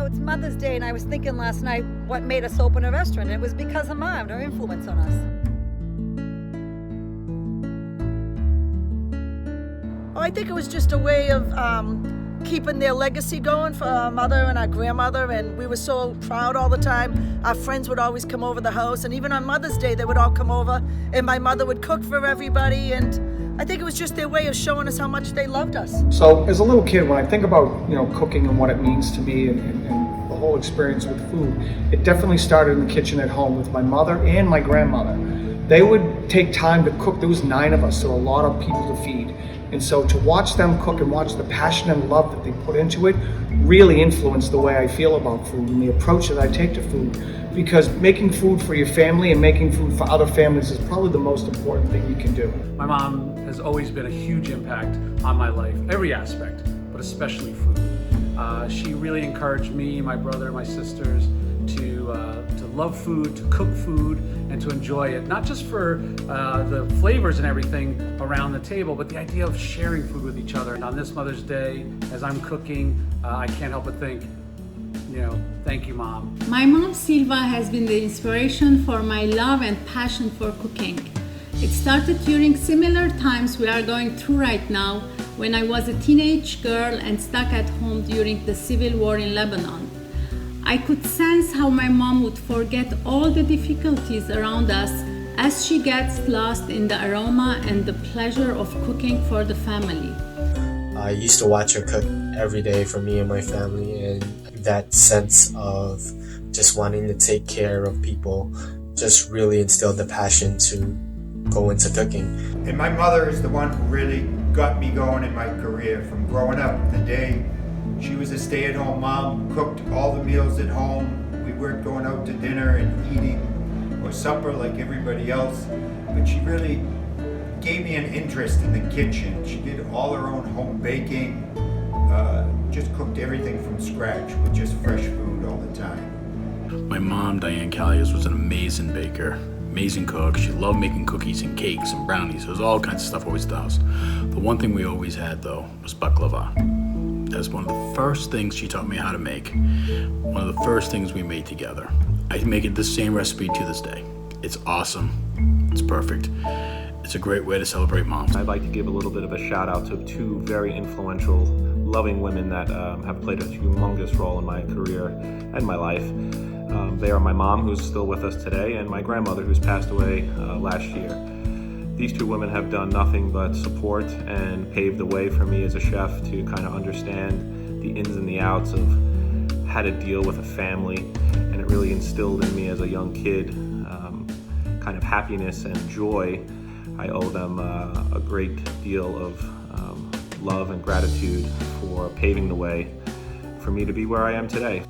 know, it's Mother's Day, and I was thinking last night what made us open a restaurant. And it was because of Mom, her influence on us. Oh, I think it was just a way of keeping their legacy going for our mother and our grandmother, and we were so proud all the time. Our friends would always come over the house, and even on Mother's Day they would all come over, and my mother would cook for everybody, and I think it was just their way of showing us how much they loved us. So as a little kid, when I think about cooking and what it means to me and the whole experience with food, it definitely started in the kitchen at home with my mother and my grandmother. They would take time to cook. There was 9 of us, so a lot of people to feed. And so to watch them cook and watch the passion and love that they put into it really influenced the way I feel about food and the approach that I take to food. Because making food for your family and making food for other families is probably the most important thing you can do. My mom has always been a huge impact on my life, every aspect, but especially food. She really encouraged me, my brother, my sisters to love food, to cook food, and to enjoy it. Not just for the flavors and everything around the table, but the idea of sharing food with each other. And on this Mother's Day, as I'm cooking, I can't help but think, thank you, Mom. My mom, Silva, has been the inspiration for my love and passion for cooking. It started during similar times we are going through right now, when I was a teenage girl and stuck at home during the civil war in Lebanon. I could sense how my mom would forget all the difficulties around us as she gets lost in the aroma and the pleasure of cooking for the family. I used to watch her cook every day for me and my family, and that sense of just wanting to take care of people just really instilled the passion to go into cooking. And my mother is the one who really got me going in my career from growing up. The day she was a stay-at-home mom, cooked all the meals at home. We weren't going out to dinner and eating or supper like everybody else, but she really gave me an interest in the kitchen. She did all her own home baking, just cooked everything from scratch with just fresh food all the time. My mom, Diane CALIAS, was an amazing baker, amazing cook. She loved making cookies and cakes and brownies. There was all kinds of stuff always at the house. The one thing we always had, though, was baklava. That's one of the first things she taught me how to make. One of the first things we made together. I make it the same recipe to this day. It's awesome. It's perfect. It's a great way to celebrate Mom. I'd like to give a little bit of a shout out to 2 very influential, loving women that have played a humongous role in my career and my life. They are my mom, who's still with us today, and my grandmother, who's passed away last year. These 2 women have done nothing but support and pave the way for me as a chef to kind of understand the ins and the outs of how to deal with a family, and it really instilled in me as a young kid kind of happiness and joy. I owe them a great deal of love and gratitude for paving the way for me to be where I am today.